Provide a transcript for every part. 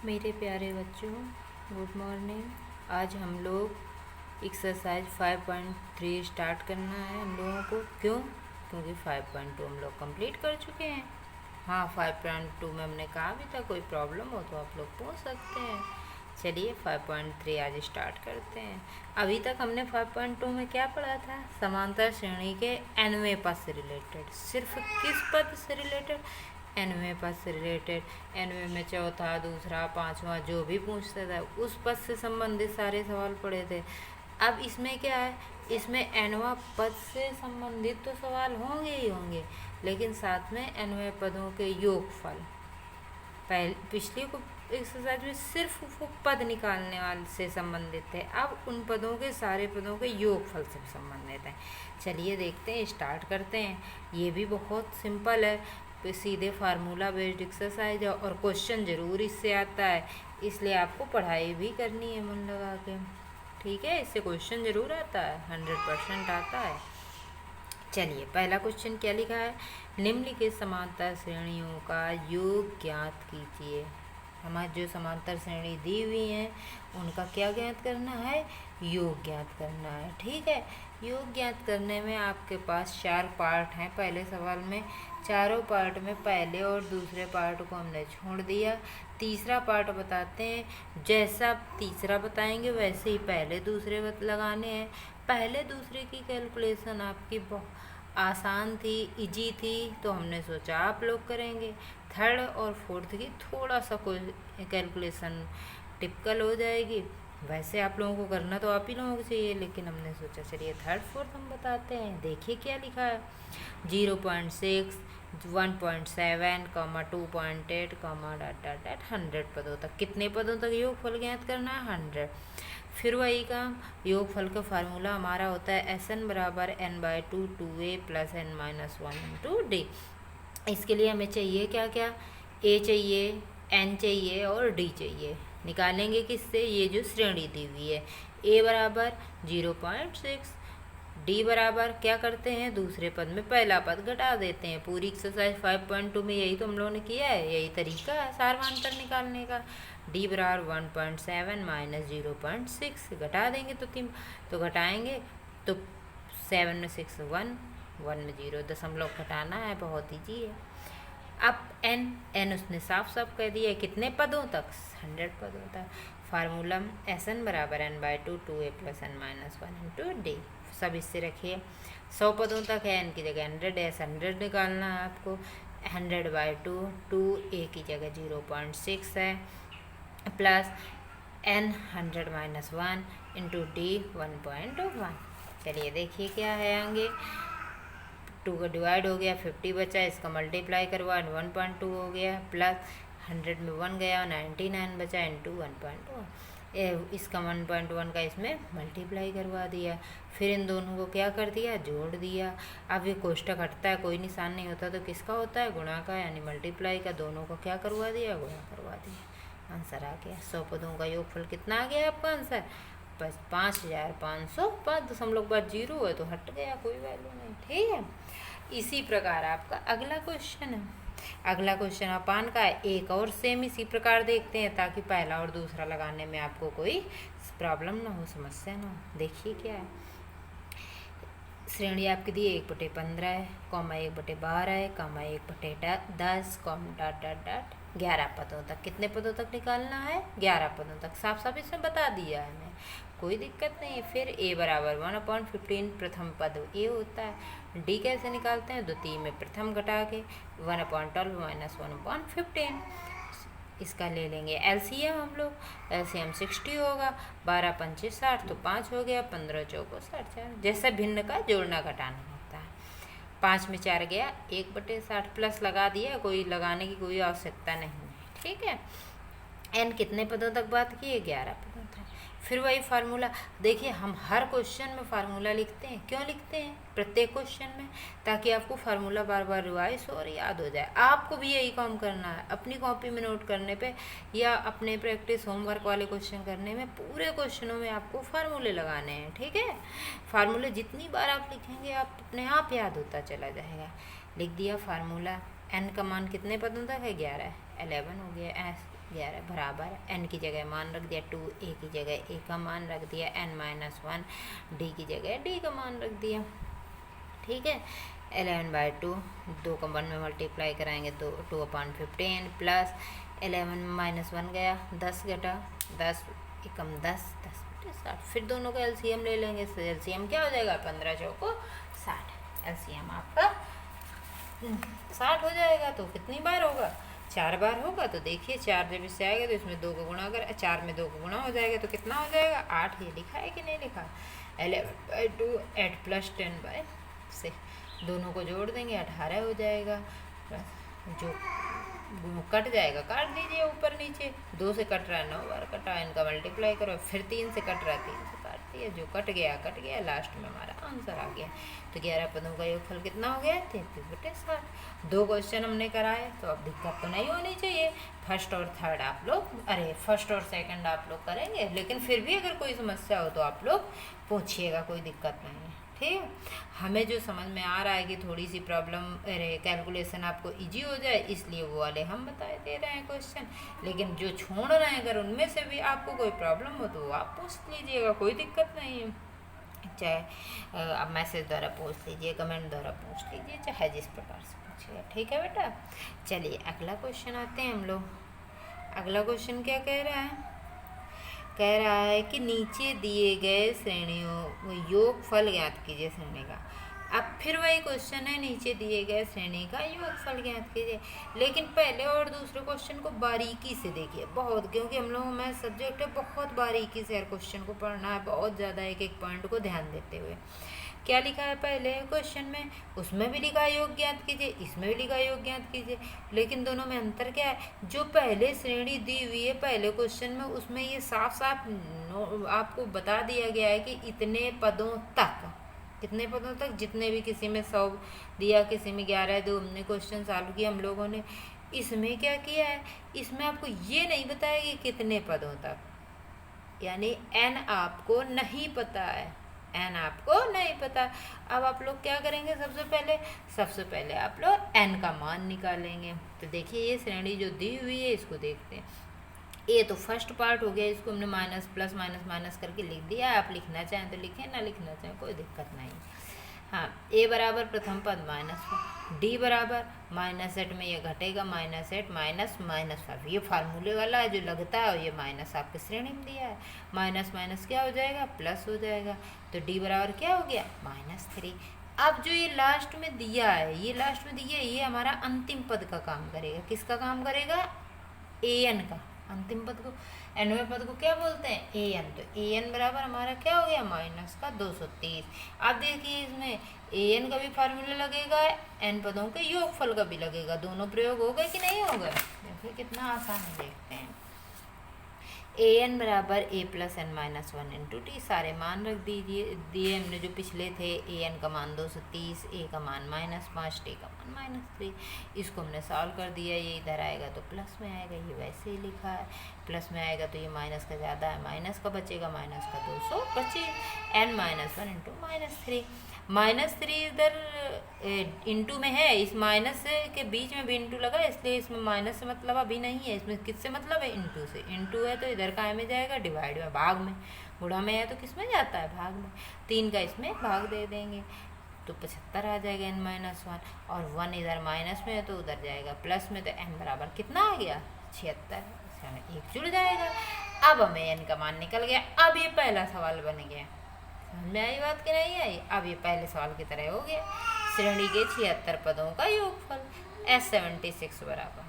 मेरे प्यारे बच्चों, गुड मॉर्निंग। आज हम लोग एक्सरसाइज 5.3 स्टार्ट करना है हम लोगों को। क्यों? क्योंकि 5.2 हम लोग कंप्लीट कर चुके हैं। हाँ, 5.2 में हमने कहा भी था कोई प्रॉब्लम हो तो आप लोग पूछ सकते हैं। चलिए 5.3 आज स्टार्ट करते हैं। अभी तक हमने 5.2 में क्या पढ़ा था? समांतर श्रेणी के nवें पद से रिलेटेड। सिर्फ किस पद से रिलेटेड? nवें पद से रिलेटेड। nवें में चौथा, दूसरा, पांचवा जो भी पूछता था उस पद से संबंधित सारे सवाल पढ़े थे। अब इसमें क्या है? इसमें nवां पद से संबंधित तो सवाल होंगे ही होंगे, लेकिन साथ में nवें पदों के योगफल। पिछली एक्सरसाइज में सिर्फ वो पद निकालने वाले से संबंधित थे, अब उन पदों के सारे पदों के योगफल से संबंधित है। चलिए देखते हैं, स्टार्ट करते हैं। ये भी बहुत सिंपल है, सीधे फार्मूला बेस्ड एक्सरसाइज है और क्वेश्चन जरूर इससे आता है, इसलिए आपको पढ़ाई भी करनी है मन लगा के। ठीक है, इससे क्वेश्चन जरूर आता है, 100% आता है। चलिए पहला क्वेश्चन क्या लिखा है? निम्नलिखित समांतर श्रेणियों का योग ज्ञात कीजिए। हमारी जो समांतर श्रेणी दी हुई है उनका क्या ज्ञात करना है? योग ज्ञात करना है। ठीक है, योग ज्ञात करने में आपके पास 4 पार्ट हैं पहले सवाल में। चारों पार्ट में पहले और दूसरे पार्ट को हमने छोड़ दिया। तीसरा पार्ट बताते हैं, जैसा तीसरा बताएंगे वैसे ही पहले दूसरे लगाने हैं। पहले दूसरे की कैलकुलेशन आपकी आसान थी, इजी थी, तो हमने सोचा आप लोग करेंगे। थर्ड और फोर्थ की थोड़ा सा कोई कैलकुलेशन टिपिकल हो जाएगी, वैसे आप लोगों को करना तो आप ही लोगों को चाहिए, लेकिन हमने सोचा चलिए थर्ड फोर्थ हम बताते हैं। देखिए क्या लिखा है? 0.6, 1.7, 2.8, डॉट 100 पदों तक। कितने पदों तक योगफल ज्ञात करना है? 100। फिर वही काम, योगफल का फार्मूला हमारा होता है SN बराबर n/2 2a plus n-1 into D. इसके लिए हमें चाहिए क्या क्या? A चाहिए, N चाहिए और D चाहिए। निकालेंगे किससे? ये जो श्रेणी दी हुई है। A बराबर 0.6, D बराबर क्या करते हैं? दूसरे पद में पहला पद घटा देते हैं। पूरी एक्सरसाइज 5.2 में यही तो हम लोगों ने किया है, यही तरीका है सारवांतर निकालने का। D बराबर 1.7 माइनस 0.6 घटा देंगे तो घटाएंगे तो 7 में 6 1, 1 में 0 दशमलव घटाना है, बहुत ईजी है। अब n उसने साफ साफ कह दिया है, कितने पदों तक? 100 पदों तक। फार्मूला SN बराबर n/2 2a plus n-1 into D. सब इससे रखिए। 100 पदों तक है, n की जगह 100 है, 100 निकालना है आपको। 100/2, 2a की जगह 0.6 है, plus n 100 minus 1 into D 1.1। चलिए देखिए क्या है आगे। 2 का डिवाइड हो गया, 50 बचा, इसका मल्टीप्लाई करवा 1.2 हो गया, प्लस 100 में 1 गया, 99 बचा इंटू 1.2। इसका 1.1 का इसमें मल्टीप्लाई करवा दिया। फिर इन दोनों को क्या कर दिया? जोड़ दिया। अब ये कोष्टक हटता है, कोई निशान नहीं होता, तो किसका होता है? गुणा का, यानी मल्टीप्लाई का। दोनों को क्या करवा दिया? गुणा करवा दिया। आंसर आ गया। 100 पदों का योगफल कितना आ गया आपका आंसर? बस 5550। है तो हट गया, कोई वैल्यू नहीं। ठीक है, इसी प्रकार आपका अगला क्वेश्चन है। अगला क्वेश्चन अपान का है, एक और सेम इसी प्रकार देखते हैं, ताकि पहला और दूसरा लगाने में आपको कोई प्रॉब्लम ना हो, समस्या ना हो। देखिए क्या है। श्रेणी आपकी दी 1/15 है, कॉमा 1/12 है, comma 1/10, comma dot dot dot 11 पदों तक। कितने पदों तक निकालना है? 11 पदों तक। साफ साफ इसमें बता दिया है हमें, कोई दिक्कत नहीं है। फिर a बराबर 1/15 प्रथम पद a होता है। d कैसे निकालते हैं? द्वितीय में प्रथम घटा के 1/12 माइनस 1/15। इसका ले लेंगे एलसीएम हम लोग। एलसीएम 60 होगा, 12 पंचे 60 तो 5 हो गया, 15 चौको 60। जैसे भिन्न का जोड़ना घटाना होता है। 5 में 4 गया, 1/60 प्लस लगा दिया, कोई लगाने की कोई आवश्यकता नहीं है। ठीक है, एन कितने पदों तक बात की है? 11 पदों तक। फिर वही फार्मूला। देखिए हम हर क्वेश्चन में फार्मूला लिखते हैं। क्यों लिखते हैं? प्रत्येक क्वेश्चन में, ताकि आपको फार्मूला बार बार रिवाइज और याद हो जाए। आपको भी यही काम करना है, अपनी कॉपी में नोट करने पे या अपने प्रैक्टिस होमवर्क वाले क्वेश्चन करने में पूरे क्वेश्चनों में आपको फार्मूले लगाने हैं। ठीक है, फार्मूले जितनी बार आप लिखेंगे आप अपने आप याद होता चला जाएगा। लिख दिया फार्मूला। एन का मान कितने पदों तक है? 11, 11 हो गया। 11 बराबर n की जगह मान रख दिया 2, a की जगह a का मान रख दिया, n-1, d की जगह d का मान रख दिया। ठीक है, 11/2 2 को 1 में मल्टीप्लाई कराएंगे तो 2/15 प्लस 11 - 1 गया 10 घटा 10 एकम 10 10 बटे 60। फिर दोनों का एलसीएम ले लेंगे। एलसीएम क्या हो जाएगा 15 चौको 60। एलसीएम आपका 60 हो जाएगा। तो कितनी बार होगा 4 बार होगा। तो देखिए 4 जब इससे आएगा तो इसमें 2 को गुणा कर 4 में 2 को गुणा हो जाएगा तो कितना हो जाएगा 8। ये लिखा है कि नहीं लिखा। 11/2 8 + 10/6 दोनों को जोड़ देंगे 18 हो जाएगा। जो कट जाएगा काट दीजिए ऊपर नीचे। 2 से कट रहा है 9 बार कटा, इनका मल्टीप्लाई करो। फिर 3 से कट रहा है 3 से काट दिया। जो कट गया लास्ट में हमारा आंसर आ गया। तो 11 पदों का योगफल कितना हो गया 33/60। 2 क्वेश्चन हमने कराए तो अब दिक्कत तो नहीं होनी चाहिए। फर्स्ट और सेकंड आप लोग करेंगे, लेकिन फिर भी अगर कोई समस्या हो तो आप लोग पूछिएगा, कोई दिक्कत नहीं है। ठीक, हमें जो समझ में आ रहा है कि थोड़ी सी प्रॉब्लम कैलकुलेशन आपको इजी हो जाए, इसलिए वो वाले हम बता दे रहे हैं क्वेश्चन। लेकिन जो छोड़ रहे हैं अगर उनमें से भी आपको कोई प्रॉब्लम हो तो आप पूछ लीजिएगा, कोई दिक्कत नहीं है। चाहे आप मैसेज द्वारा पूछ लीजिए, कमेंट द्वारा पूछ लीजिए, चाहे जिस प्रकार से पूछिएगा। ठीक है बेटा, चलिए अगला क्वेश्चन आते हैं हम लोग। अगला क्वेश्चन क्या कह रहा है, कह रहा है कि नीचे दिए गए श्रेणियों योगफल ज्ञात कीजिए श्रेणी का। अब फिर वही क्वेश्चन है, नीचे दिए गए श्रेणी का योगफल ज्ञात कीजिए। लेकिन पहले और दूसरे क्वेश्चन को बारीकी से देखिए बहुत, क्योंकि हम लोगों में सब्जेक्ट है बहुत बारीकी से हर क्वेश्चन को पढ़ना है, बहुत ज़्यादा एक एक पॉइंट को ध्यान देते हुए। क्या लिखा है पहले क्वेश्चन में, उसमें भी लिखा योग ज्ञात कीजिए, इसमें भी लिखा योग ज्ञात कीजिए। लेकिन दोनों में अंतर क्या है, जो पहले श्रेणी दी हुई है पहले क्वेश्चन में, उसमें ये साफ साफ आपको बता दिया गया है कि इतने पदों तक, कितने पदों तक, जितने भी, किसी में 100 दिया, किसी में 11 दो। हमने क्वेश्चन सॉल्व किया हम लोगों ने। इसमें क्या किया है, इसमें आपको ये नहीं बताया कि कितने पदों तक, यानी n आपको नहीं पता है, n आपको नहीं पता। अब आप लोग क्या करेंगे, सबसे पहले आप लोग n का मान निकालेंगे। तो देखिए ये श्रेणी जो दी हुई है इसको देखते हैं। ये तो फर्स्ट पार्ट हो गया, इसको हमने माइनस प्लस माइनस माइनस करके लिख दिया। आप लिखना चाहें तो लिखें, ना लिखना चाहें कोई दिक्कत नहीं। हाँ, a बराबर प्रथम पद -1, d बराबर -8 में ये घटेगा -8 माइनस -5। ये फार्मूले वाला है जो लगता है, और ये माइनस आपके श्रेणी में दिया है। माइनस माइनस क्या हो जाएगा, प्लस हो जाएगा। तो d बराबर क्या हो गया -3। अब जो ये लास्ट में दिया है, ये हमारा अंतिम पद का काम करेगा। किसका काम करेगा, an का। अंतिम पद को, nवें पद को क्या बोलते हैं, an। तो an बराबर हमारा क्या हो गया -230। अब देखिए इसमें an का भी फार्मूला लगेगा, n पदों के योगफल का भी लगेगा। दोनों प्रयोग हो गए कि नहीं हो गए, देखिए कितना आसान है, देखते हैं। an बराबर a + n-1 × t। सारे मान रख दिए हमने जो पिछले थे। an का मान 230, a का मान -5, t का मान -3। इसको हमने सॉल्व कर दिया। ये इधर आएगा तो प्लस में आएगा, ये वैसे ही लिखा है। प्लस में आएगा तो ये माइनस का ज़्यादा है, माइनस का बचेगा, माइनस का 200 बचे। n-1 × -3 इधर इंटू में है, इस माइनस के बीच में भी इंटू लगा है, इसलिए इसमें माइनस से मतलब अभी नहीं है। इसमें किससे मतलब है, इंटू से। इंटू है तो इधर का में जाएगा, डिवाइड में, भाग में। गुणा में है तो किस में जाता है, भाग में। 3 का इसमें भाग दे देंगे तो 75 आ जाएगा n-1। और 1 इधर माइनस में है तो उधर जाएगा प्लस में। तो n बराबर कितना आ गया 76। इसमें 1 जुड़ जाएगा। अब हमें n का मान निकल गया। अब ये पहला सवाल बन गया, समझ में आई बात कि नहीं आई। अब ये पहले सवाल की तरह हो गया, श्रेणी के 76 पदों का योगफल S76 बराबर।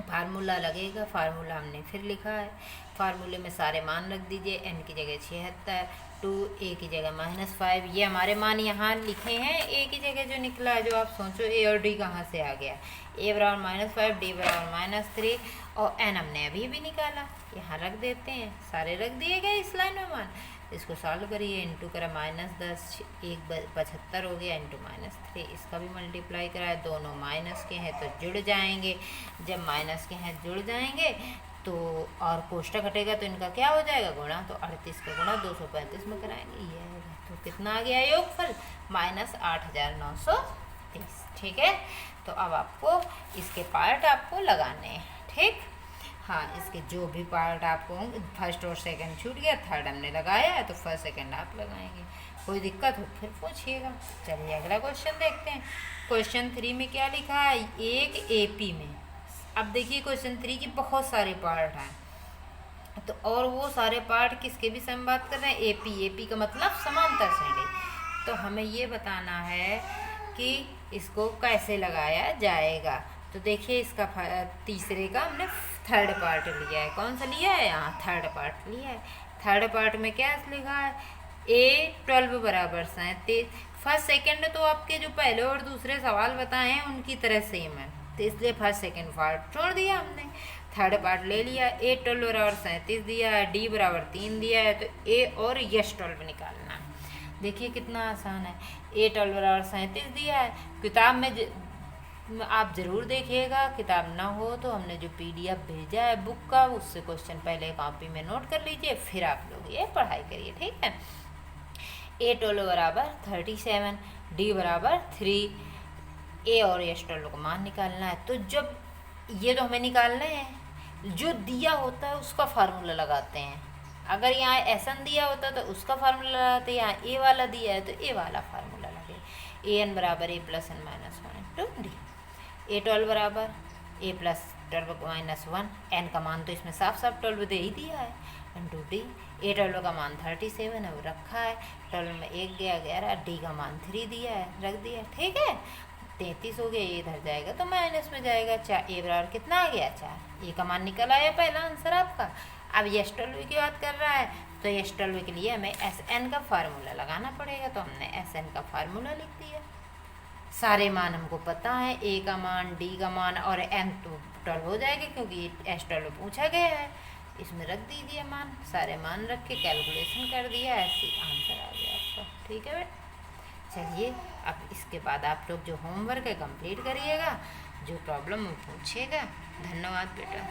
फार्मूला लगेगा, फार्मूला हमने फिर लिखा है। फार्मूले में सारे मान रख दीजिए। n की जगह 76, 2, a की जगह -5। ये हमारे मान यहाँ लिखे हैं। a की जगह जो निकला है, जो आप सोचो a और d कहाँ से आ गया। a बराबर -5, d बराबर -3, और n हमने अभी भी निकाला, यहाँ रख देते हैं। सारे रख दिए गए इस लाइन में मान। इसको सॉल्व करिए, इंटू करा -10, 1 75 हो गया, इंटू -3। इसका भी मल्टीप्लाई करा है, दोनों माइनस के हैं तो जुड़ जाएंगे। जब माइनस के हैं जुड़ जाएंगे तो, और कोष्टक हटेगा तो इनका क्या हो जाएगा, गुणा। तो 38 का गुणा 235 में कराएंगे, ये आएगा। तो कितना आ गया योगफल, -8930। ठीक है, तो अब आपको इसके पार्ट आपको लगाने हैं। ठीक, हाँ, इसके जो भी पार्ट आपको होंगे, फर्स्ट और सेकंड छूट गया, थर्ड हमने लगाया है तो फर्स्ट सेकंड आप लगाएंगे। कोई दिक्कत हो फिर पूछिएगा। चलिए अगला क्वेश्चन देखते हैं। क्वेश्चन 3 में क्या लिखा है, एक एपी में। अब देखिए क्वेश्चन 3 की बहुत सारे पार्ट हैं, तो और वो सारे पार्ट किसके भी हम बात कर रहे हैं, एपी। एपी का मतलब समांतर श्रेणी। तो हमें ये बताना है कि इसको कैसे लगाया जाएगा। तो देखिए इसका तीसरे का हमने थर्ड पार्ट लिया है। कौन सा लिया है, यहाँ थर्ड पार्ट लिया है। थर्ड पार्ट में क्या लिखा है, A12 बराबर 37। फर्स्ट सेकंड तो आपके जो पहले और दूसरे सवाल बताए हैं उनकी तरह सेम है, तो इसलिए फर्स्ट सेकंड पार्ट छोड़ दिया हमने, थर्ड पार्ट ले लिया। A12 बराबर 37 दिया है, D बराबर 3 दिया है, तो A और S12 निकालना है। देखिए कितना आसान है। A12 बराबर 37 दिया है। किताब में आप ज़रूर देखिएगा, किताब ना हो तो हमने जो PDF भेजा है बुक का, उससे क्वेश्चन पहले कॉपी में नोट कर लीजिए, फिर आप लोग ये पढ़ाई करिए, ठीक है। A12 बराबर 37, D बराबर 3, A और S12 का मान निकालना है। तो जब ये तो हमें निकालना है, जो दिया होता है उसका फार्मूला लगाते हैं। अगर यहाँ SN दिया होता तो उसका फार्मूला लगाते, यहाँ A वाला दिया है तो A वाला फार्मूला लगे। AN बराबर A plus N minus 1 into D। A12 बराबर A प्लस 12 माइनस 1, N का मान तो इसमें साफ साफ 12 दे ही दिया है, इंटू D। A12 का मान 37 है, वो रखा है। 12 में 1 गया 11, D का मान 3 दिया है, रख दिया, ठीक है। 33 हो गया, ये इधर जाएगा तो माइनस में जाएगा। A बराबर कितना आ गया, 4। ए का मान निकल आया, पहला आंसर आपका। अब S12 की बात कर रहा है, तो S12 के लिए हमें SN का फार्मूला लगाना पड़ेगा, तो हमने SN का फार्मूला लिख दिया। सारे मान हमको पता है, A का मान, D का मान और N तो 12 हो जाएगा क्योंकि S12 पूछा गया है। इसमें रख दीजिए मान, सारे मान रख के कैलकुलेशन कर दिया, ऐसे आंसर आ गया आपका, ठीक है बेटा। चलिए अब इसके बाद आप लोग जो होमवर्क है कंप्लीट करिएगा, जो प्रॉब्लम हो पूछिएगा। धन्यवाद बेटा।